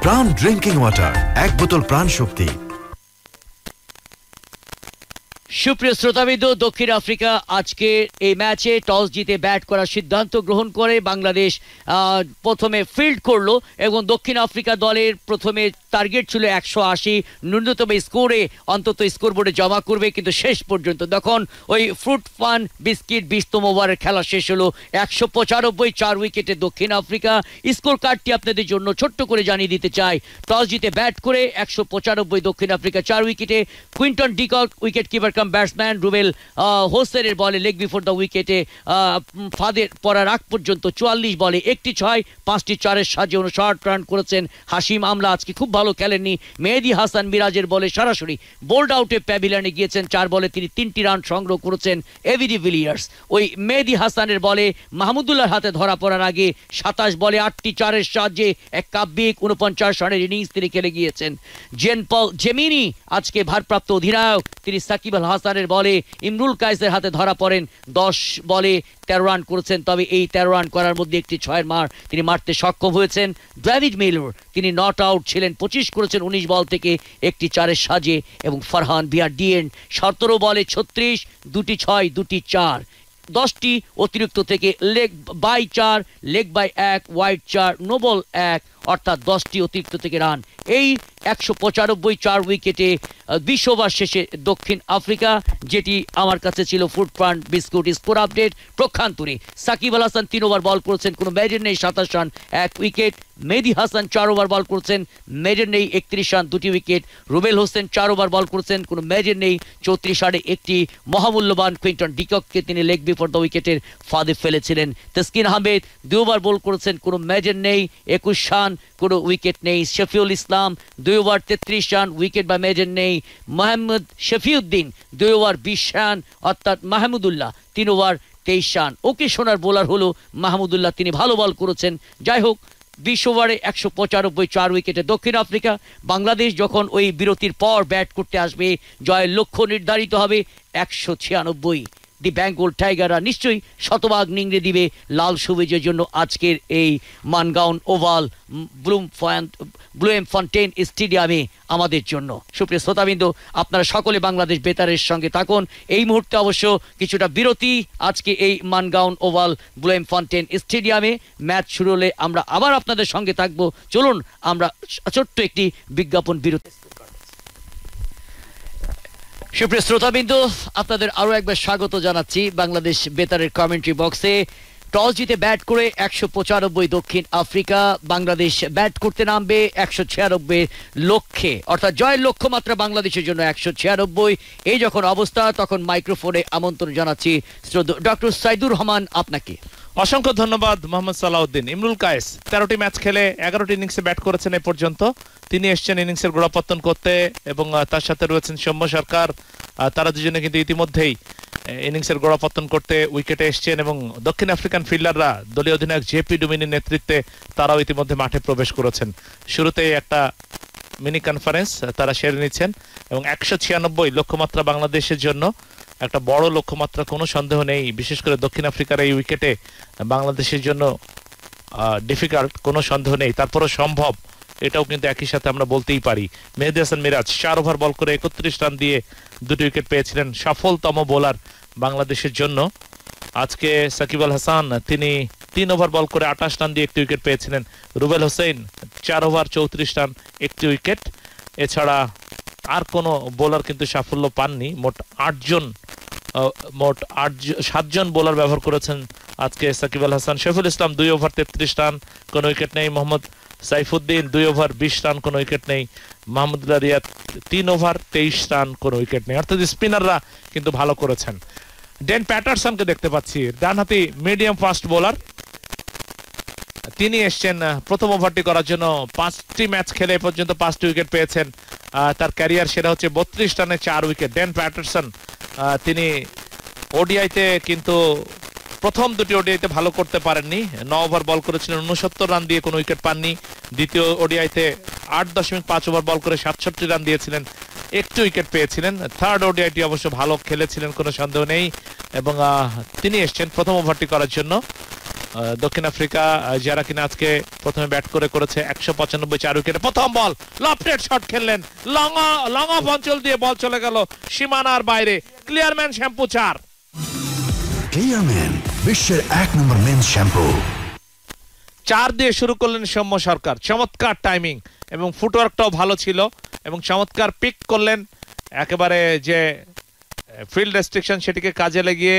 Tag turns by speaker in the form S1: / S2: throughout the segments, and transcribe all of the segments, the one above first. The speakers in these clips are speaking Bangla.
S1: প্রাণ ড্রিঙ্কিং ওয়াটার, এক বোতল প্রাণ শক্তি।
S2: সুপ্রিয় শ্রোতাবিন্দু, দক্ষিণ আফ্রিকা আজকে এই ম্যাচে টস জিতে ব্যাট করার সিদ্ধান্ত গ্রহণ করে বাংলাদেশ প্রথমে ফিল্ড করলো এবং দক্ষিণ আফ্রিকা দলের প্রথমে টার্গেট ছিল 180, ন্যূনতম স্কোরে অন্তত স্কোরবোর্ডে জমা করবে, কিন্তু শেষ পর্যন্ত তখন ওই ফ্রুট ফান বিস্কিট 20তম ওভারের খেলা শেষ হলো 195, 4 উইকেটে দক্ষিণ আফ্রিকা। স্কোর কার্ডটি আপনাদের জন্য ছোট্ট করে জানিয়ে দিতে চাই। টস জিতে ব্যাট করে 195 দক্ষিণ আফ্রিকা 4 উইকেটে। Quinton de Kock wicket keeper cum batsman Rubel হোসেনের বলে লেগ বিফোর দ্য উইকেটে ফাঁদে পড়ার আগ পর্যন্ত 44 বলে 1টি 6, 5টি 4-এর সাহায্যে 59 রান করেছেন হাশিম আমলা। আজকে খুব ভালো খেলেননি। মেহেদী হাসান মিরাজের বলে সরাসরি বোল্ড আউটে প্যাভিলিয়নে গিয়েছেন, 4 বলে তিনি 3টি রান সংগ্রহ করেছেন। এভিডি ভিলিয়ার্স ওই মেহেদী হাসানের বলে মাহমুদুল্লাহর হাতে ধরা পড়ার আগে 27 বলে 8টি 4-এর সাহায্যে এক কাব্যিক 49 রানের ইনিংস তিনি খেলে গিয়েছেন। জেন পল জেমিনি আজকে ভারপ্রাপ্ত অধিনায়ক, তিনি সাকিব আল হাসানের বলে ইমরুল কায়েসের হাতে ধরা পড়েন। 10 বলে 13 রান করেছেন, তবে এই 13 রান করার মধ্যে একটি 6-এর মার তিনি মারতে সক্ষম হয়েছেন। ডেভিড মিলর তিনি নট আউট ছিলেন, 25 করেছেন 19 বল থেকে একটি 4-এর সাজে। এবং ফারহান বিয়ার ডিএন 17 বলে 36, 2টি 6, 2টি 4, 10টি অতিরিক্ত থেকে leg bye 4, leg bye 1, wide 4, no ball 1, অর্থাৎ 10টি অতিরিক্ত থেকে রান। এই 195 4 উইকেটে 20 ওভার শেষে দক্ষিণ আফ্রিকা, যেটি আমার কাছে ছিল ফুড প্রাণ biscuit score update. প্রক্ষান্তরে Shakib Al Hasan 3 over বল করেছেন, কোনো মেজর নেই, 27 রান 1 উইকেট। মেহেদী হাসান 4 ওভার বল করেছেন, মেজর নেই, 31 রান 2টি উইকেট। রুবেল হোসেন 4 ওভার বল করেছেন, কোনো মেজর নেই, 34 রানে একটি। মহামূল্যবান কুইন্টন ডিকককে তিনি লেগ বিফোর দ্য উইকেটের ফাঁদে ফেলেছিলেন। তাসকিন আহমেদ 2 ওভার বল করেছেন, কোনো মেজর নেই, 21 রান, কোনো উইকেট নেই। Shafiul Islam 2 over 33 run, wicket বা মেজর নেই। মোহাম্মদ শফিউদ্দিন 2 ওভার 20 রান, অর্থাৎ মাহমুদুল্লাহ 3 ওভার 23 রান। ওকে সোনার বোলার হলো মাহমুদুল্লাহ, তিনি ভালো বল করেছেন। যাই হোক, 20 ওভারে 195 4 উইকেটে দক্ষিণ আফ্রিকা। বাংলাদেশ যখন ওই বিরতির পর ব্যাট করতে আসবে, জয়ের লক্ষ্য নির্ধারিত হবে 196। দি বেঙ্গল টাইগাররা নিশ্চয়ই শতভাগ নিংড়ে দিবে লাল সবুজের জন্য আজকের এই মানগাউন ওভাল ব্লুমফন্টেইন স্টেডিয়ামে আমাদের জন্য। সুপ্রিয় শ্রোতাবিন্দু, আপনারা সকলে বাংলাদেশ বেতারের সঙ্গে থাকুন। এই মুহূর্তে অবশ্য কিছুটা বিরতি আজকে এই মানগাউন ওভাল ব্লুমফন্টেইন স্টেডিয়ামে। ম্যাচ শুরু হলে আমরা আবার আপনাদের সঙ্গে থাকবো। চলুন আমরা ছোট্ট একটি বিজ্ঞাপন বিরতি। সুপ্রিয় শ্রোতাবিন্দু, আপনাদের আরো একবার স্বাগত জানাচ্ছি বাংলাদেশ বেতারের কমেন্ট্রি বক্সে। টস জিতে ব্যাট করে 195 দক্ষিণ আফ্রিকা। বাংলাদেশ ব্যাট করতে নামবে 196 লক্ষ্যে, অর্থাৎ জয়ের লক্ষ্যমাত্রা বাংলাদেশের জন্য 196। এই যখন অবস্থা, তখন মাইক্রোফোনে আমন্ত্রণ জানাচ্ছি শ্রদ্ধেয় ডক্টর সাইদুর রহমান আপনাকে।
S3: অসংখ্য ধন্যবাদ মোহাম্মদ সালাউদ্দিন। ইমরুল কায়েস 13টি ম্যাচ খেলে 11টি ইনিংসে ব্যাট করেছেন এ পর্যন্ত। তিনি এসছেন ইনিংসের গোড়াপত্তন করতে এবং তার সাথে রয়েছেন সৌম্য সরকার। তারা দুজনে কিন্তু ইতিমধ্যেই ইনিংসের গোড়াপত্তন করতে উইকেটে এসছেন এবং দক্ষিণ আফ্রিকান ফিল্ডাররা দলীয় অধিনায়ক জেপি ডুমিনির নেতৃত্বে তারাও ইতিমধ্যে মাঠে প্রবেশ করেছেন। শুরুতেই একটা মিনি কনফারেন্স তারা সেরে নিচ্ছেন এবং 196 লক্ষ্যমাত্রা বাংলাদেশের জন্য একটা বড় লক্ষ্যমাত্রা, কোনো সন্দেহ নেই। বিশেষ করে দক্ষিণ আফ্রিকার এই উইকেটে বাংলাদেশের জন্য ডিফিকাল্ট, কোনো সন্দেহ নেই, তারপরও সম্ভব, এটাও কিন্তু একই সাথে আমরা বলতেই পারি। মেহেদী হাসান মিরাজ 4 ওভার বল করে 31 রান দিয়ে 2টি উইকেট পেয়েছিলেন, সফলতম বোলার বাংলাদেশের জন্য। আজকে সাকিব আল হাসান তিনি 3 ওভার বল করে 28 রান দিয়ে 1টি উইকেট পেয়েছিলেন। রুবেল হোসেন 4 ওভার 34 রান 1টি উইকেট। এছাড়া আর কোনো বোলার কিন্তু সাফল্য পাননি। মোট 7জন বোলার ব্যবহার করেছেন আজকে সাকিব আল হাসান। শফিউল ইসলাম 2 ওভার 33 রান, কোনো উইকেট নেই। মোহাম্মদ সাইফুদ্দিন 2 ওভার 20 রান, কোনো উইকেট নেই। মাহমুদুল্লাহ রিয়াদ 3 ওভার 23 রান, কোনো উইকেট নেই। অর্থাৎ স্পিনাররা কিন্তু ভালো করেছেন। ডেন প্যাটারসনকে দেখতে পাচ্ছি, ডানহাতি মিডিয়াম ফাস্ট বোলার। তিনি এসছেন প্রথম ওভারটি করার জন্য। 5টি ম্যাচ খেলে এ পর্যন্ত 5টি উইকেট পেয়েছেন। তার ক্যারিয়ার সেটা হচ্ছে 32 রানে 4 উইকেট। ডেন প্যাটারসন তিনি ওডিআইতে কিন্তু প্রথম 2টি ওডিআইতে ভালো করতে পারেননি। 9 ওভার বল করেছিলেন, 69 রান দিয়ে কোনো উইকেট পাননি। দ্বিতীয় ওডিআইতে 8.5 ওভার বল করে 67 রান দিয়েছিলেন, 1টি উইকেট পেয়েছিলেন। থার্ড ওডিআইটি অবশ্য ভালো খেলেছিলেন, কোনো সন্দেহ নেই। এবং তিনি এসছেন প্রথম ওভারটি করার জন্য। দক্ষিণ আফ্রিকা যারা কিনা আজকে প্রথমে ব্যাট করেছে 195 4 উইকেটে। প্রথম বল লফটেড শট খেললেন, লং অফ অঞ্চল দিয়ে বল চলে গেল সীমানার বাইরে। Clear Men shampoo 4।
S1: ক্লিয়ারম্যান বিশ্বের 1 নম্বর মেন্স শ্যাম্পু।
S3: 4 দিয়ে শুরু করলেন সৌম্য সরকার। চমৎকার টাইমিং এবং ফুটওয়ার্কটাও ভালো ছিল এবং চমৎকার পিক করলেন। একেবারে যে ফিল্ড রেস্ট্রিকশন সেটিকে কাজে লাগিয়ে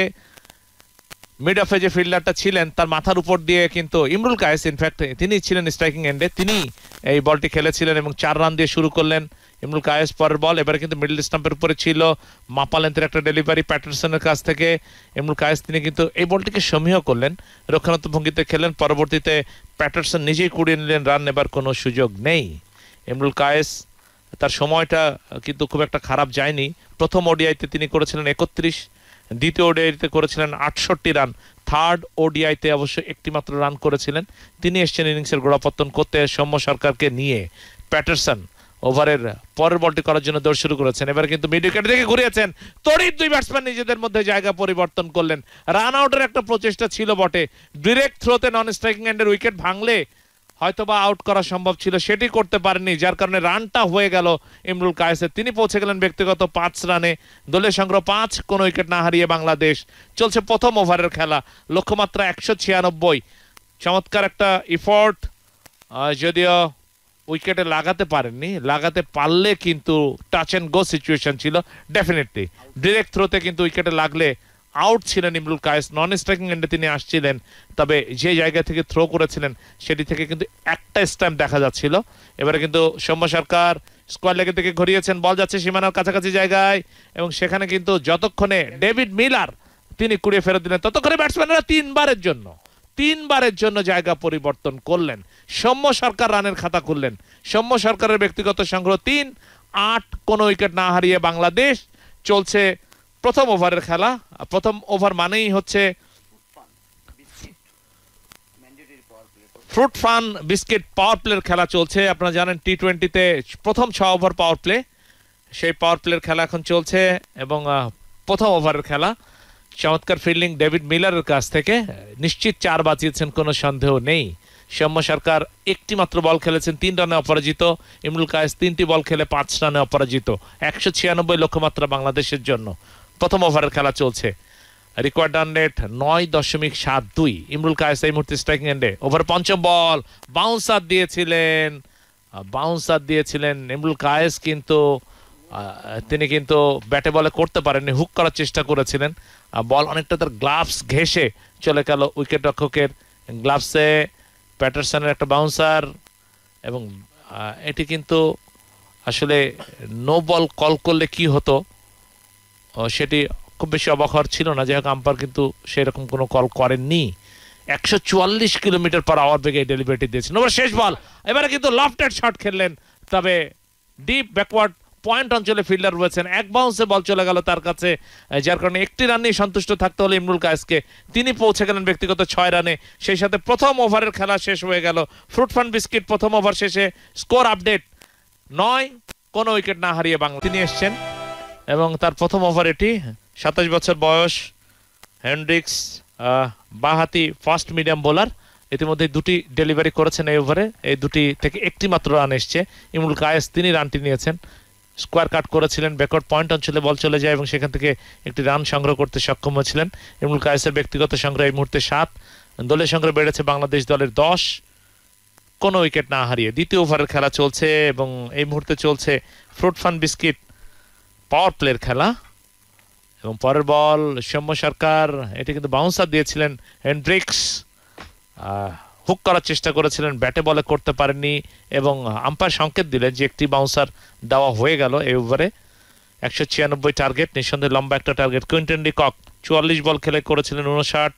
S3: মিড অফে যে ফিল্ডারটা ছিলেন তার মাথার উপর দিয়ে কিন্তু ইমরুল কায়েস, ইনফ্যাক্ট তিনি ছিলেন স্ট্রাইকিং এন্ডে, তিনি এই বলটি খেলেছিলেন এবং 4 রান দিয়ে শুরু করলেন ইমরুল কায়েস। পরের বল এবারে কিন্তু মিডল স্টাম্পের উপরে ছিল, মাপা লেন্থের একটা ডেলিভারি প্যাটারসনের কাছ থেকে। ইমরুল কায়েস তিনি কিন্তু এই বলটিকে সমীহ করলেন, রক্ষণাত্মক ভঙ্গিতে খেলেন। পরবর্তীতে প্যাটারসন নিজেই কুড়িয়ে নিলেন রান নেবার কোনো সুযোগ নেই। ইমরুল কায়েস তার সময়টা কিন্তু খুব একটা খারাপ যায়নি। প্রথম ওডিআইতে তিনি করেছিলেন 31, দ্বিতীয় ওডিআইতে করেছিলেন 68 রান, থার্ড ওডিআইতে অবশ্য একটি মাত্র রান করেছিলেন। তিনি এসছেন ইনিংসের গোড়াপত্তন করতে সৌম্য সরকারকে নিয়ে। প্যাটারসন ওভারের পরের বলটি করার জন্য দৌড় শুরু করেছেন। এবার কিন্তু মিড উইকেট থেকে ঘুরিয়েছেন, তড়িৎ 2 ব্যাটসম্যান নিজেদের মধ্যে জায়গা পরিবর্তন করলেন। রান আউটের একটা প্রচেষ্টা ছিল বটে, ডিরেক্ট থ্রোতে নন স্ট্রাইকিং এন্ডের উইকেট ভাঙলে হয়তোবা আউট করা সম্ভব ছিল, সেটি করতে পারেননি, যার কারণে রানটা হয়ে গেল ইমরুল কায়েসের। তিনি পৌঁছে গেলেন ব্যক্তিগত 5 রানে, দলীয় সংগ্রহ 5, কোনো উইকেট না হারিয়ে বাংলাদেশ। চলছে প্রথম ওভারের খেলা, লক্ষ্যমাত্রা 196। চমৎকার একটা ইফোর্ট, যদিও উইকেটে লাগাতে পারেননি, লাগাতে পারলে কিন্তু টাচ এন্ড গো সিচুয়েশন ছিল ডেফিনেটলি। ডিরেক্ট থ্রোতে কিন্তু উইকেটে লাগলে আউট ছিলেন ইমরুল কায়েস। নন স্ট্রাইকিং এন্ডে তিনি আসছিলেন, তবে যে জায়গা থেকে থ্রো করেছিলেন সেটি থেকে কিন্তু একটা স্ট্যাম্প দেখা যাচ্ছিল। এবারে কিন্তু সৌম্য সরকার স্কোয়ার লেগে থেকে ঘুরিয়েছেন, বল যাচ্ছে সীমানার কাছাকাছি জায়গায় এবং সেখানে কিন্তু যতক্ষণে ডেভিড মিলার তিনি কুড়িয়ে ফেরত দিলেন, ততক্ষণে ব্যাটসম্যানরা 3 বারের জন্য জায়গা পরিবর্তন করলেন। সৌম্য সরকার রানের খাতা খুললেন। সৌম্য সরকারের ব্যক্তিগত সংগ্রহ 3, 8, কোনো উইকেট না হারিয়ে বাংলাদেশ। চলছে প্রথম ওভারের খেলা। প্রথম ওভার মানেই হচ্ছে ফ্রুট ফান বিস্কিট পাওয়ার প্লের খেলা চলছে। আপনারা জানেন টি20তে প্রথম 6 ওভার পাওয়ার প্লে, সেই পাওয়ার প্লের খেলা এখন চলছে এবং প্রথম ওভারের খেলা। চমৎকার ফিল্ডিং ডেভিড মিলারের কাছ থেকে, নিশ্চিত 4 বাঁচিয়েছেন, কোনো সন্দেহ নেই। সৌম্য সরকার একটি মাত্র বল খেলেছেন, 3 রানে অপরাজিত। ইমরুল কায়েস 3টি বল খেলে 5 রানে অপরাজিত। 196 লক্ষ্যমাত্রা বাংলাদেশের জন্য। প্রথম ওভারের খেলা চলছে, required run rate 9.72। Imrul Kayes এই মুহূর্তে স্ট্রাইকিং এন্ডে। ওভার পঞ্চম বল, বাউন্সার দিয়েছিলেন ইমরুল কায়েস, কিন্তু তিনি কিন্তু ব্যাটে বলে করতে পারেননি, হুক করার চেষ্টা করেছিলেন। বল অনেকটা তার গ্লাভস ঘেঁষে চলে গেল উইকেট রক্ষকের গ্লাভসে। প্যাটারসনের একটা বাউন্সার এবং এটি কিন্তু আসলে নো বল কল করলে কি হতো সেটি খুব বেশি অবাক হওয়ার ছিল না। যাই হোক, আম্পায়ার কিন্তু সেরকম কোনো কল করেননি। 144 কিলোমিটার পার আওয়ার বেগে ডেলিভারি দিয়েছেন। ওভার শেষ বল, এবারে কিন্তু লফটেড শট খেললেন, তবে ডিপ ব্যাকওয়ার্ড পয়েন্ট অঞ্চলে ফিল্ডার রয়েছেন, 1 বাউন্সে বল চলে গেল তার কাছে, যার কারণে একটি রান নিয়ে সন্তুষ্ট থাকতে হলো ইমরুল কায়েসকে। তিনি পৌঁছে গেলেন ব্যক্তিগত 6 রানে। সেই সাথে প্রথম ওভারের খেলা শেষ হয়ে গেল। ফ্রুট ফান বিস্কিট প্রথম ওভার শেষে স্কোর আপডেট 9, কোনো উইকেট না হারিয়ে বাংলা। তিনি এসছেন এবং তার প্রথম ওভার এটি। 27 বছর বয়স, হেন্ড্রিক্স, বাঁহাতি ফাস্ট মিডিয়াম বোলার। ইতিমধ্যে 2টি ডেলিভারি করেছেন এই ওভারে, এই 2টি থেকে একটি মাত্র রান এসছে। ইমরুল কায়েস তিনি রানটি নিয়েছেন, স্কোয়ার কাট করেছিলেন, ব্যাকওয়ার্ড পয়েন্ট অঞ্চলে বল চলে যায় এবং সেখান থেকে একটি রান সংগ্রহ করতে সক্ষম হয়েছিলেন। ইমরুল কায়েসের ব্যক্তিগত সংগ্রহ এই মুহূর্তে 7, দলের সংগ্রহ বেড়েছে বাংলাদেশ দলের 10, কোনো উইকেট না হারিয়ে। দ্বিতীয় ওভারের খেলা চলছে এবং এই মুহূর্তে চলছে ফ্রুট ফান বিস্কিট পাওয়ার প্লের খেলা এবং পরের বল সৌম্য সরকার, এটি কিন্তু বাউন্সার দিয়েছিলেন হেন্ড্রিক্স, হুক করার চেষ্টা করেছিলেন, ব্যাটে বলে করতে পারেননি এবং আম্পায়ার সংকেত দিলেন যে একটি বাউন্সার দেওয়া হয়ে গেল এই ওভারে। 196 টার্গেট, নিঃসন্দেহে লম্বা একটা টার্গেট। কুইন্টন ডি কক 44 বল খেলে করেছিলেন 59।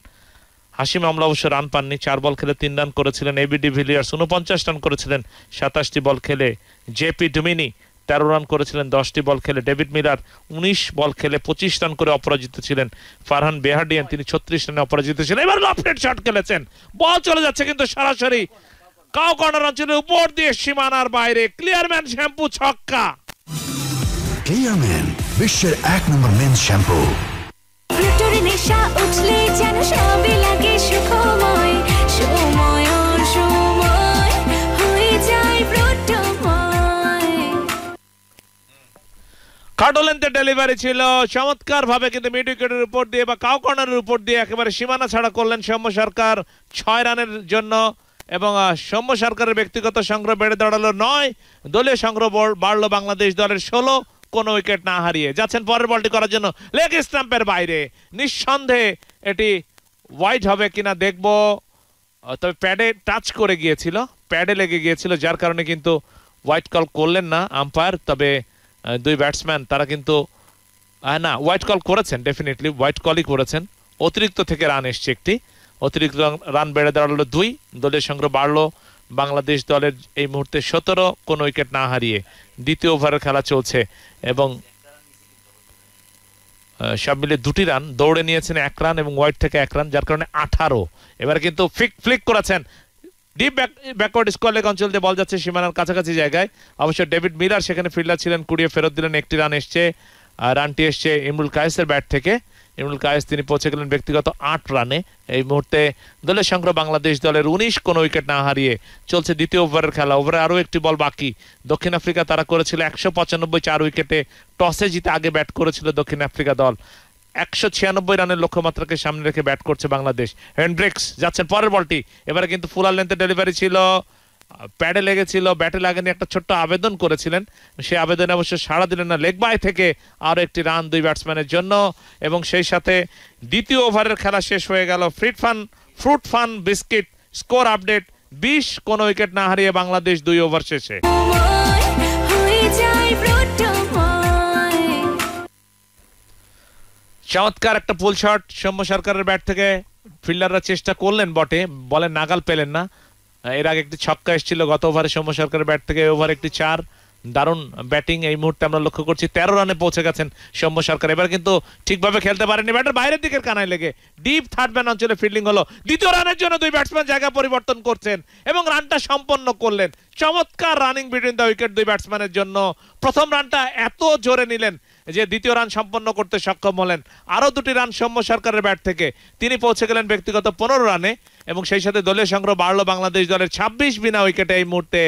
S3: হাশিম আমলা অবশ্য রান পাননি, 4 বল খেলে 3 রান করেছিলেন। এবি ডিভিলিয়ার্স 49 রান করেছিলেন 27টি বল খেলে। জেপি ডুমিনি 13 রান করেছিলেন 10টি বল খেলে। ডেভিড মিলার 19 বল খেলে 25 রান করে অপরাজিত ছিলেন। ফারহান বেহার্ডিয়ান তিনি 36 রানে অপরাজিত ছিলেন। এবার লফটেড শট খেলেছেন, বল চলে যাচ্ছে কিন্তু সরাসরি কাউ কর্নার অঞ্চলের উপর দিয়ে সীমানার বাইরে। ক্লিয়ারম্যান শ্যাম্পু ছক্কা।
S1: ক্লিয়ারম্যান বিশ্বের 1 নম্বর মেন্স শ্যাম্পু।
S4: ফ্রুটোর নেশা উঠলে যেন সবই লাগে সুখময়, সময় সময় হয়ে যায় ফ্রুটোময়।
S3: কাটলেন্তে ডেলিভারি ছিল চমৎকার ভাবে, কিন্তু মিড উইকেটের উপর দিয়ে বা কাউ কর্নারের উপর দিয়ে একেবারে সীমানা ছাড়া করলেন সৌম্য সরকার 6 রানের জন্য। এবং সৌম্য সরকারের ব্যক্তিগত সংগ্রহ বেড়ে দাঁড়ালো 9, দলীয় সংগ্রহ বাড়লো বাংলাদেশ দলের 16, কোনো উইকেট না হারিয়ে। যাচ্ছেন পরের বলটি করার জন্য লেগ স্টাম্পের বাইরে, নিঃসন্দেহে এটি ওয়াইড হবে কিনা দেখবো। তবে প্যাডে টাচ করে গিয়েছিল, প্যাডে লেগে গিয়েছিল, যার কারণে কিন্তু ওয়াইড কল করলেন না আম্পায়ার। তবে দুই ব্যাটসম্যান তারা কিন্তু না, ওয়াইড কল করেছেন, ডেফিনেটলি ওয়াইড কলই করেছেন। অতিরিক্ত থেকে রান এসছে একটি, অতিরিক্ত রান বেড়ে দাঁড়ালো 2, দলের সংগ্রহ বাড়লো বাংলাদেশ দলের এই মুহূর্তে 17, কোনো উইকেট না হারিয়ে। দ্বিতীয় ওভারের খেলা চলছে এবং সব মিলে 2টি রান দৌড়ে নিয়েছেন, 1 রান এবং ওয়াইড থেকে 1 রান, যার কারণে 18। এবারে কিন্তু ফ্লিক করেছেন ডিপ ব্যাকওয়ার্ড স্কোয়ার লেগ অঞ্চল দিয়ে বল যাচ্ছে সীমানার কাছাকাছি জায়গায়। অবশ্য ডেভিড মিলার সেখানে ফিল্ডার ছিলেন, কুড়িয়ে ফেরত দিলেন, 1টি রান এসছে। রানটি এসছে ইমরুল কায়েসের ব্যাট থেকে। ইমরুল কায়েস তিনি পৌঁছে গেলেন ব্যক্তিগত 8 রানে। এই মুহূর্তে দলের সংগ্রহ বাংলাদেশ দলের 19, কোনো উইকেট না হারিয়ে চলছে দ্বিতীয় ওভারের খেলা। ওভারে আরও একটি বল বাকি। দক্ষিণ আফ্রিকা তারা করেছিল 195, 4 উইকেটে টসে জিতে আগে ব্যাট করেছিল দক্ষিণ আফ্রিকা দল। 196 রানের লক্ষ্যমাত্রাকে সামনে রেখে ব্যাট করছে বাংলাদেশ। হেনড্রিক্স যাচ্ছেন পরের বলটি, এবারে কিন্তু ফুলার লেন্থে ডেলিভারি ছিল, প্যাডে লেগেছিল, ব্যাটে লাগেনি। একটা ছোট্ট আবেদন করেছিলেন, সেই আবেদনে অবশ্য সাড়া দিলেন না। লেগ বাই থেকে আরও একটি রান দুই ব্যাটসম্যানের জন্য এবং সেই সাথে দ্বিতীয় ওভারের খেলা শেষ হয়ে গেল। Fruit fun biscuit score update 20, কোনো উইকেট না হারিয়ে বাংলাদেশ 2 ওভার শেষে। চমৎকার একটা পুল শট সৌম্য সরকারের ব্যাট থেকে। ফিল্ডাররা চেষ্টা করলেন বটে, বলের নাগাল পেলেন না। এর আগে একটি ছক্কা এসেছিল গত ওভারে সৌম্য সরকারের ব্যাট থেকে, ওভার একটি 4। দারুণ ব্যাটিং এই মুহূর্তে আমরা লক্ষ্য করছি। 13 রানে পৌঁছে গেছেন সৌম্য সরকার। এবার কিন্তু ঠিকভাবে খেলতে পারেনি, ব্যাটের বাইরের দিকের কানায় লেগে ডিপ থার্ড ম্যান অঞ্চলে ফিল্ডিং হলো। দ্বিতীয় রানের জন্য দুই ব্যাটসম্যান জায়গা পরিবর্তন করছেন এবং রানটা সম্পন্ন করলেন। চমৎকার রানিং বিটুইন দ্য উইকেট দুই ব্যাটসম্যানের জন্য। প্রথম রানটা এত জোরে নিলেন যে দ্বিতীয় রান সম্পন্ন করতে সক্ষম হলেন। আরও 2টি রান সৌম্য সরকারের ব্যাট থেকে, তিনি পৌঁছে গেলেন ব্যক্তিগত 15 রানে এবং সেই সাথে দলীয় সংগ্রহ বাড়লো বাংলাদেশ দলের 26 বিনা উইকেটে। এই মুহূর্তে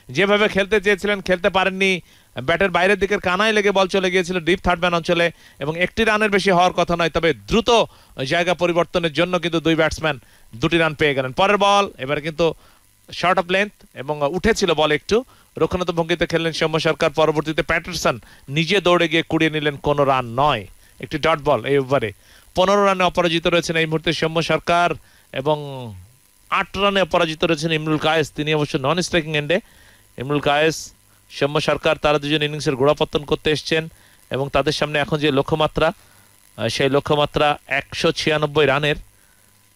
S3: যেভাবে খেলতে চেয়েছিলেন খেলতে পারেননি, ব্যাটের বাইরের দিকের কানায় লেগে বল চলে গিয়েছিল ডিপ থার্ড ম্যান অঞ্চলে এবং 1টি রানের বেশি হওয়ার কথা নয়। তবে দ্রুত জায়গা পরিবর্তনের জন্য কিন্তু দুই ব্যাটসম্যান 2টি রান পেয়ে গেলেন। পরের বল এবার কিন্তু শর্ট অফ লেন্থ এবং উঠেছিল বল একটু, রক্ষণাত্মক ভঙ্গিতে খেললেন সৌম্য সরকার। পরবর্তীতে প্যাটারসন নিজে দৌড়ে গিয়ে কুড়িয়ে নিলেন, কোনো রান নয়, একটি ডট বল এই ওভারে। 15 রানে অপরাজিত রয়েছেন এই মুহূর্তে সৌম্য সরকার এবং 8 রানে অপরাজিত রয়েছেন ইমরুল কায়েস, তিনি অবশ্য নন স্ট্রাইকিং এন্ডে। ইমরুল কায়েস, সৌম্য সরকার তারা দুজন ইনিংসের গোড়াপত্তন করতে এসছেন এবং তাদের সামনে এখন যে লক্ষ্যমাত্রা, সেই লক্ষ্যমাত্রা 196 রানের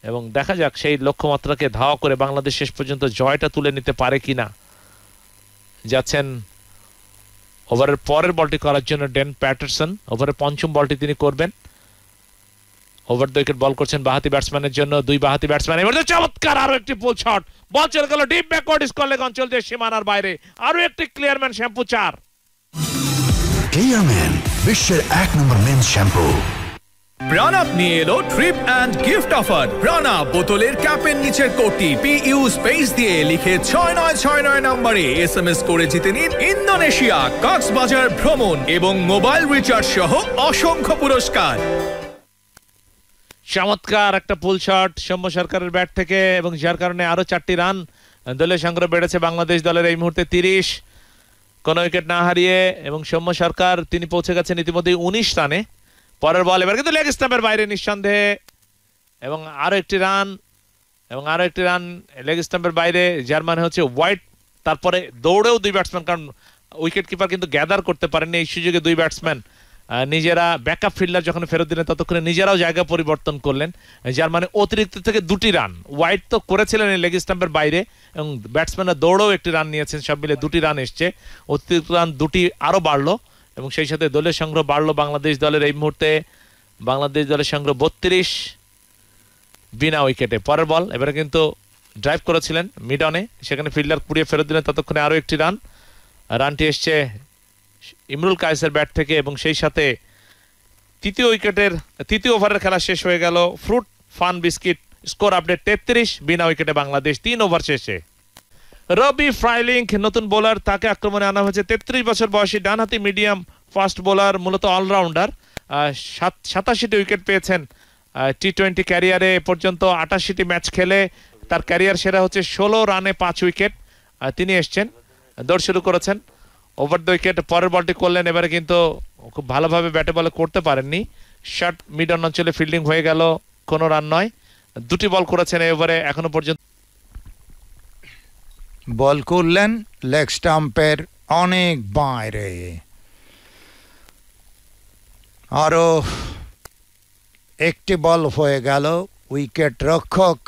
S3: এবং দেখা যাক সেই লক্ষ্যমাত্রাকে ধাওয়া করে বাংলাদেশ শেষ পর্যন্ত জয়টা তুলে নিতে পারে কিনা। যাচ্ছেন ওভারের পরের বলটি করার জন্য ডেন প্যাটারসন, ওভারের 5ম বলটি তিনি করবেন। ওভার দ্য উইকেট বল করছেন বাহাতি ব্যাটসম্যানের জন্য, দুই বাহাতি ব্যাটসম্যান। এবার চমৎকার আরো একটি পুল শট, বল চলে গেল ডিপ ব্যাকওয়ার্ড স্কোয়ার লেগ অঞ্চল দিয়ে সীমানার বাইরে। আরো একটি ক্লিয়ারম্যান শ্যাম্পু 4।
S1: ক্লিয়ারম্যান বিশ্বের 1 নম্বর মেন্স শ্যাম্পু।
S5: প্রাণাপ নিয়ে এলো ট্রিপ অ্যান্ড গিফট অফার। প্রাণাপ বোতলের ক্যাপের নিচের কোডটি PU স্পেস দিয়ে লিখে 6969 নম্বরে SMS করে জিতে নিন ইন্দোনেশিয়া কক্সবাজার ভ্রমণ এবং মোবাইল রিচার্জ সহ অসংখ্য পুরস্কার।
S3: চমৎকার একটা পুল শট সৌম্য সরকারের ব্যাট থেকে এবং যার কারণে আরো 4টি রান দলের সংগ্রহ বেড়েছে বাংলাদেশ দলের এই মুহূর্তে 30, কোনো উইকেট না হারিয়ে। এবং সৌম্য সরকার তিনি পৌঁছে গেছেন ইতিমধ্যে 19 রানে। পরের বল এবার কিন্তু লেগ স্টাম্পের বাইরে নিঃসন্দেহে এবং আরো একটি রান লেগ স্টাম্পের বাইরে, যার মানে হচ্ছে ওয়াইড। তারপরে দৌড়েও দুই ব্যাটসম্যান, কারণ উইকেট কিপার কিন্তু গ্যাদার করতে পারেননি এই সুযোগে দুই ব্যাটসম্যান নিজেরা ব্যাকআপ ফিল্ডার যখন ফেরত দিলেন ততক্ষণে নিজেরাও জায়গা পরিবর্তন করলেন, যার মানে অতিরিক্ত থেকে 2টি রান। ওয়াইড তো করেছিলেন এই লেগ স্টাম্পের বাইরে এবং ব্যাটসম্যানরা দৌড়েও একটি রান নিয়েছেন, সব মিলে 2টি রান এসছে। অতিরিক্ত রান 2টি আরো বাড়লো এবং সেই সাথে দলের সংগ্রহ বাড়লো বাংলাদেশ দলের এই মুহূর্তে। বাংলাদেশ দলের সংগ্রহ 32 বিনা উইকেটে। পরের বল এবারে কিন্তু ড্রাইভ করেছিলেন মিড অনে, সেখানে ফিল্ডার কুড়িয়ে ফেরত দিলেন, ততক্ষণে আরো একটি রানটি এসছে ইমরুল কায়েসের ব্যাট থেকে এবং সেই সাথে তৃতীয় ওভারের খেলা শেষ হয়ে গেল। Fruit fun biscuit score update 33 বিনা উইকেটে বাংলাদেশ 3 ওভার শেষে। রবি ফ্রাইলিং নতুন বোলার, তাকে আক্রমণে আনা হয়েছে। 33 বছর বয়সী ডানহাতি মিডিয়াম ফাস্ট বোলার, মূলত অলরাউন্ডার। 87টি উইকেট পেয়েছেন টি-20 ক্যারিয়ারে। এ পর্যন্ত 88টি ম্যাচ খেলে তার ক্যারিয়ার সেরা হচ্ছে 16 রানে 5 উইকেট। তিনি এসছেন, দৌড় শুরু করেছেন, ওভার দ্য উইকেট, পরের বলটি করলেন। এবারে কিন্তু খুব ভালোভাবে ব্যাটে বলে করতে পারেননি। শর্ট মিড অন অঞ্চলে ফিল্ডিং হয়ে গেল, কোনো রান নয়। 2টি বল করেছেন এই ওভারে এখনো পর্যন্ত।
S6: বল করলেন লেগ স্টাম্পের অনেক বাইরে। আরো একটি বল হয়ে গেল। উইকেট রক্ষক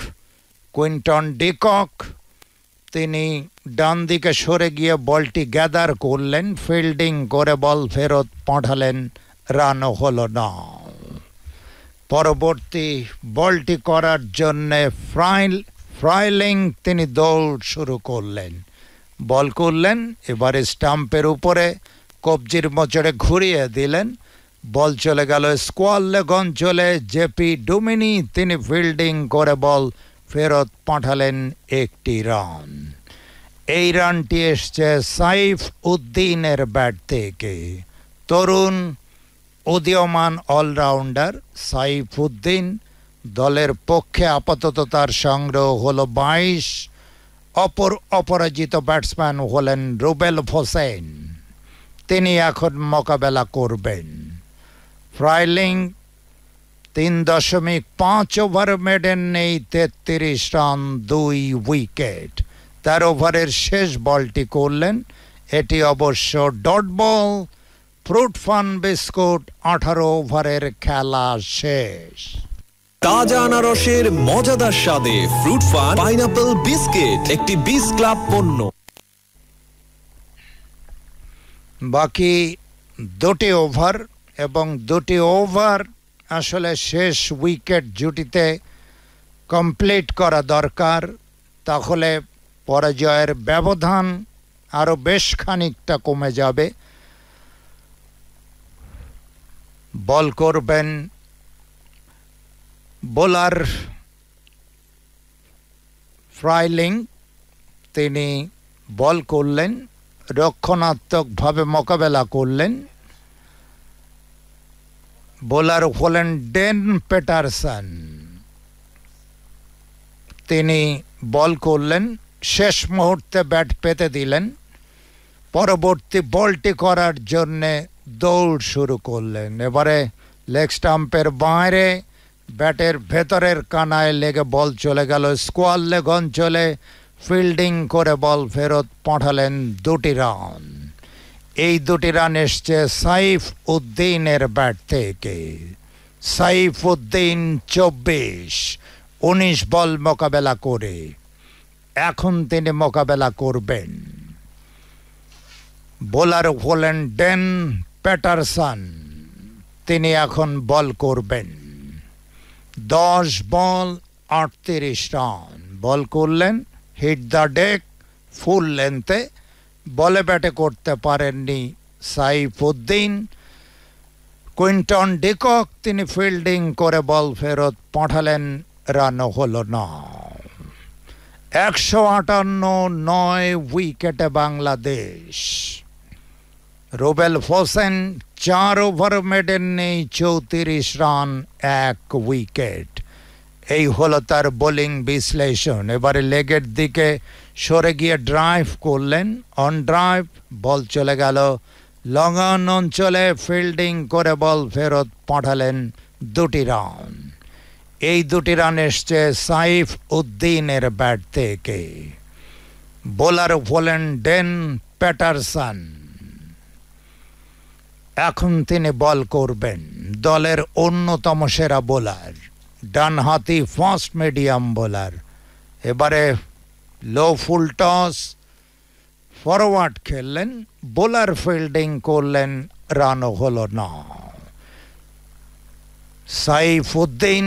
S6: কুইন্টন ডিকক তিনি ডান দিকে সরে গিয়ে বলটি গ্যাদার করলেন, ফিল্ডিং করে বল ফেরত পাঠালেন, রানও হলো না। পরবর্তী বলটি করার জন্যে ফ্রাইলিং তিনি দৌড় শুরু করলেন, বল করলেন। এবারে স্টাম্পের উপরে কবজির মোচড়ে ঘুরিয়ে দিলেন, বল চলে গেল স্কোয়ার লেগ অঞ্চলে। জেপি ডুমিনি তিনি ফিল্ডিং করে বল ফেরত পাঠালেন, 1টি রান। এই রানটি এসছে সাইফ উদ্দিনের ব্যাট থেকে। তরুণ উদীয়মান অলরাউন্ডার সাইফ উদ্দিন, দলের পক্ষে আপাতত তার সংগ্রহ হলো 22। অপরাজিত ব্যাটসম্যান হলেন রুবেল হোসেন, তিনি এখন মোকাবেলা করবেন। ফ্রাইলিং 3.5 ওভার মেডেন নেই, 33 রান 2 উইকেট। 13 ওভারের শেষ বলটি করলেন, এটি অবশ্য dot ball. Fruit fun biscuit 18 ওভারের খেলা শেষ।
S7: তাজা আনারসের মজাদার স্বাদে ফ্রুট ফান পাইনাপল বিস্কিট একটি বিস ক্লাব পণ্য।
S6: বাকি 2টি ওভার এবং 2টি ওভার আসলে শেষ উইকেট জুটিতে কমপ্লিট করা দরকার, তাহলে পরাজয়ের ব্যবধান আরো বেশ খানিকটা কমে যাবে। বল করবেন বোলার ফ্রাইলিং, তিনি বল করলেন, রক্ষণাত্মকভাবে মোকাবেলা করলেন। বোলার হলেন ডেন পেটারসন, তিনি বল করলেন, শেষ মুহূর্তে ব্যাট পেতে দিলেন। পরবর্তী বলটি করার জন্যে দৌড় শুরু করলেন। এবারে লেগ স্টাম্পের বাইরে ব্যাটের ভেতরের কানায় লেগে বল চলে গেল স্কোয়ার লেগ অঞ্চলে। ফিল্ডিং করে বল ফেরত পাঠালেন, 2টি রান। এই 2টি রান এসছে সাইফ উদ্দিনের ব্যাট থেকে। সাইফ উদ্দিন 19 বল মোকাবেলা করে এখন তিনি মোকাবেলা করবেন। বোলার হলেন ডেন প্যাটারসন, তিনি এখন বল করবেন। 10 বল 38 রান বল করলেন, হিট দ্য ডেক ফুল লেন্থে। বলে ব্যাটে করতে পারেননি সাইফ উদ্দিন। কুইন্টন ডিকক তিনি ফিল্ডিং করে বল ফেরত পাঠালেন, রানও হলো না। 158 উইকেটে বাংলাদেশ। রুবেল হোসেন 4 ওভার মেডেন নেই, 34 রান 1 উইকেট। এই হলো তার বোলিং বিশ্লেষণ। এবারে লেগের দিকে সরে গিয়ে ড্রাইভ করলেন, অন ড্রাইভ, বল চলে গেল লং অন অঞ্চলে। ফিল্ডিং করে বল ফেরত পাঠালেন, 2টি রান। এই 2টি রান এসছে সাইফ উদ্দিনের ব্যাট থেকে। বোলার হলেন ডেন প্যাটারসন, এখন তিনি বল করবেন। দলের অন্যতম সেরা বোলার, ডানহাতি ফাস্ট মিডিয়াম বোলার। এবারে লো ফুল টস, ফরওয়ার্ড খেললেন, বোলার ফিল্ডিং করলেন, রানও হলো না। সাইফ উদ্দিন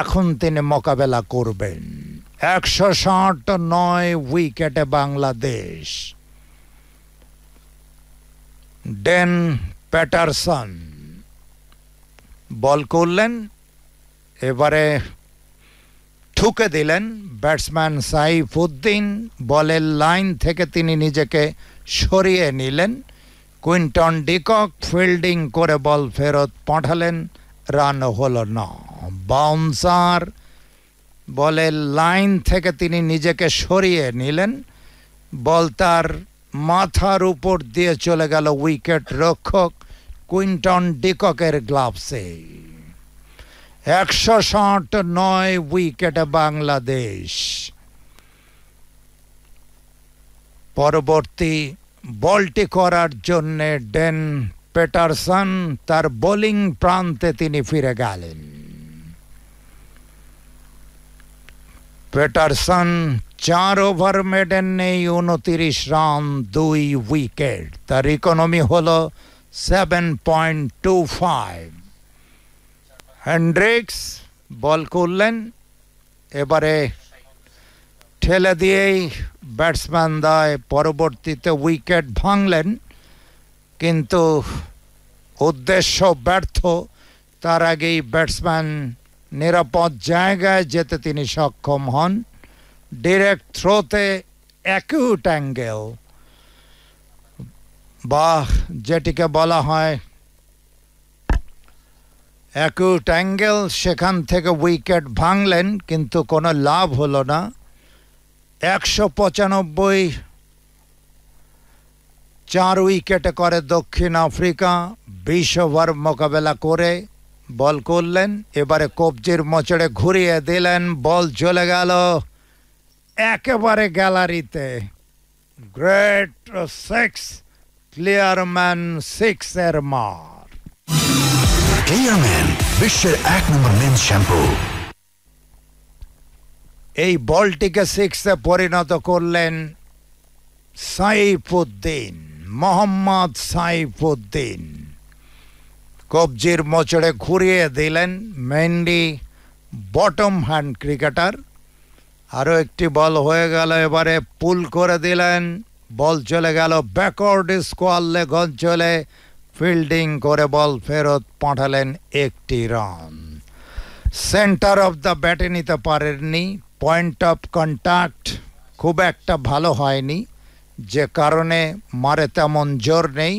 S6: এখন তিনি মোকাবেলা করবেন। 169 উইকেটে বাংলাদেশ। ডেন প্যাটারসন বল করলেন, এবারে ঠুকে দিলেন ব্যাটসম্যান সাইফুদ্দিন। বলের লাইন থেকে তিনি নিজেকে সরিয়ে নিলেন। কুইন্টন ডিকক ফিল্ডিং করে বল ফেরত পাঠালেন, রান হলো না। বাউন্সার, বলের লাইন থেকে তিনি নিজেকে সরিয়ে নিলেন, বল তার মাথার উপর দিয়ে চলে গেল উইকেট রক্ষক কুইন্টন ডিককের গ্লাভসে। 109 উইকেটে বাংলাদেশ। পরবর্তী বলটি করার জন্য ডেন পেটারসন তার বোলিং প্রান্তে তিনি ফিরে গেলেন। পেটারসন 4 ওভার মেডেন নেই, 29 রান, 2 উইকেট। তার ইকোনমি হলো 7.25। হেন্ড্রিক্স বল করলেন, এবারে ঠেলে দিয়েই ব্যাটসম্যান দায় পরবর্তীতে উইকেট ভাঙলেন, কিন্তু উদ্দেশ্য ব্যর্থ। তার আগেই ব্যাটসম্যান নিরাপদ জায়গায় যেতে তিনি সক্ষম হন। ডিরেক্ট থ্রোতে অ্যাকিউট অ্যাঙ্গেল বা যেটিকে বলা হয় অ্যাকিউট অ্যাঙ্গেল, সেখান থেকে উইকেট ভাঙলেন, কিন্তু কোনো লাভ হলো না। 195 4 উইকেটে করে দক্ষিণ আফ্রিকা। 20 ওভার মোকাবেলা করে বল করলেন, এবারে কবজির মোচড়ে ঘুরিয়ে দিলেন, বল চলে গেল একেবারে গ্যালারিতে। গ্রেট 6, ক্লিয়ারম্যান 6 এর মার।
S1: ক্লিয়ারম্যান বিশ্বের 1 নম্বর মেন্স শ্যাম্পু।
S6: এই বলটিকে 6-এ পরিণত করলেন সাইফুদ্দিন, মোহাম্মদ সাইফুদ্দিন। কবজির মোচড়ে ঘুরিয়ে দিলেন। Mendy bottom hand cricketer. আরও একটি বল হয়ে গেল, এবারে পুল করে দিলেন, বল চলে গেল ব্যাকওয়ার্ড স্কোয়ার লেগ অঞ্চলে। ফিল্ডিং করে বল ফেরত পাঠালেন 1টি রান। সেন্টার অফ দ্য ব্যাটে নিতে পারেননি। পয়েন্ট অফ কন্ট্যাক্ট খুব একটা ভালো হয়নি, যে কারণে মারে তেমন জোর নেই।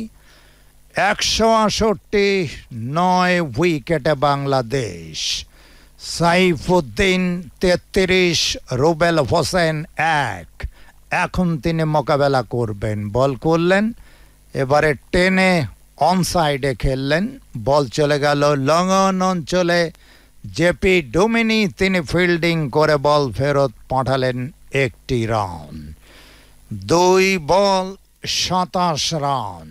S6: 168 উইকেটে বাংলাদেশ। সাইফুদ্দিন 33, রুবেল হোসেন 1। এখন তিনি মোকাবেলা করবেন। বল করলেন, এবারে টেনে অন সাইডে খেললেন, বল চলে গেল লং অন অঞ্চলে। জেপি ডোমিনি তিনি ফিল্ডিং করে বল ফেরত পাঠালেন 1টি রান। 2 বল 27 রান।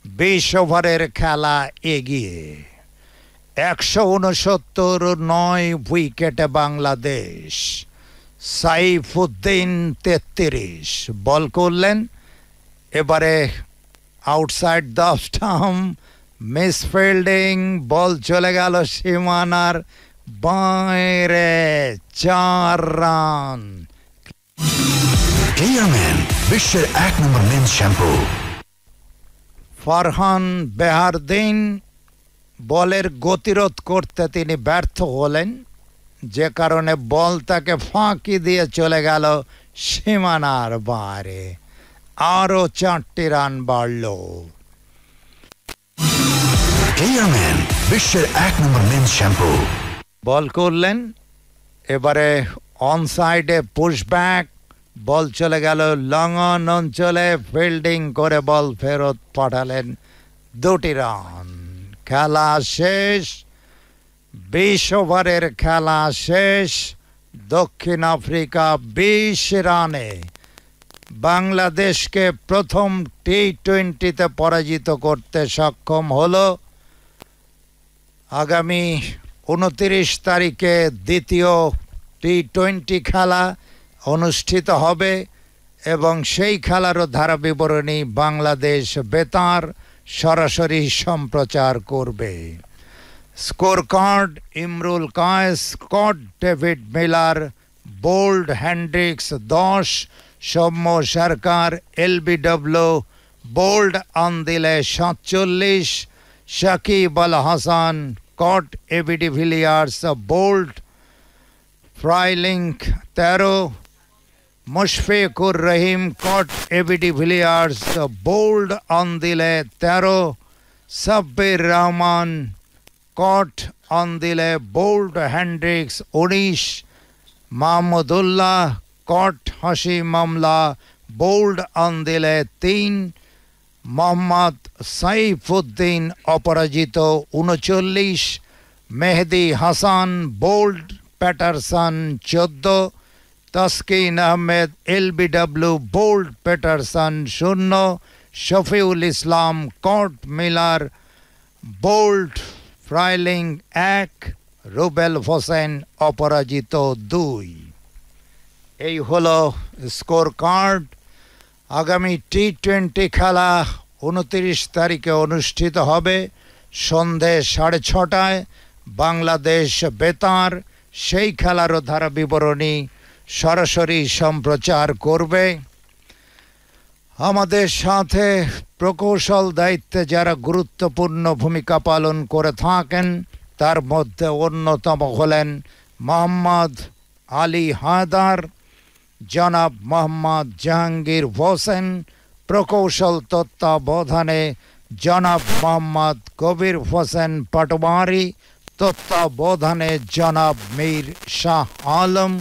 S6: 20 ওভারের খেলা এগিয়ে। 169 উইকেটে বাংলাদেশ। সাইফুদ্দিন 33, বল করলেন, এবারে outside the stump, miss fielding, ball চলে গেল সীমানার বাইরে। 4 রান।
S1: ক্লিয়ারম্যান বিশ্বের 1 নম্বর মেন্স শ্যাম্পু।
S6: ফারহান বেহারদিন বলের গতিরোধ করতে তিনি ব্যর্থ হলেন, যে কারণে বল তাকে ফাঁকি দিয়ে চলে গেল সীমানার বাইরে। আরও 4টি রান বাড়ল।
S1: ক্লিয়ারম্যান বিশ্বের 1 নম্বর মেন্স শ্যাম্পু।
S6: বল করলেন, এবারে অন সাইডে পুশব্যাক, বল চলে গেল লং অন অঞ্চলে। ফিল্ডিং করে বল ফেরত পাঠালেন 2টি রান। খেলা শেষ। 20 ওভারের খেলা শেষ। দক্ষিণ আফ্রিকা 20 রানে বাংলাদেশকে প্রথম টি-20তে পরাজিত করতে সক্ষম হলো। আগামী 29 তারিখে দ্বিতীয় টি-20 খেলা অনুষ্ঠিত হবে এবং সেই খেলারও ধারা বিবরণী বাংলাদেশ বেতার সরাসরি সম্প্রচার করবে। Score card: Imrul Kayes, Scott David Miller, bowled Hendricks 10, Soumya Sarkar, LBW, bowled Andile 47, Shakib Al Hasan caught AB de Villiers a bold Freiling 13, Mushfiqur Rahim caught AB de Villiers a bold Andile 13, Sabbir Rahman caught Andile bold Hendricks 19, Mahmudullah caught Hashim Amla bold Andile 3, Mohammad Saifuddin অপরাজিত 39, Mehedi Hasan bowled Patterson 14, Taskin Ahmed LBW bowled Patterson 0, Shafiul Islam caught Miller bowled Frylinck 1, Rubel Hossain অপরাজিত 2। এই হলো স্কোর কার্ড। আগামী টি-20 খেলা 29 তারিখে অনুষ্ঠিত হবে সন্ধে 6:30টায় বাংলাদেশ বেতার। সেই খেলারও ধারা বিবরণী সরাসরি সম্প্রচার করবে। আমাদের সাথে প্রকৌশল দায়িত্বে যারা গুরুত্বপূর্ণ ভূমিকা পালন করে থাকেন তার মধ্যে অন্যতম হলেন মোহাম্মদ আলী হায়দার, জনাব মোহাম্মদ জাহাঙ্গীর হোসেন, প্রকৌশল তত্ত্বাবধানে জনাব মোহাম্মদ কবির হোসেন পাটোয়ারি, তত্ত্বাবধানে জনাব মীর শাহ আলম,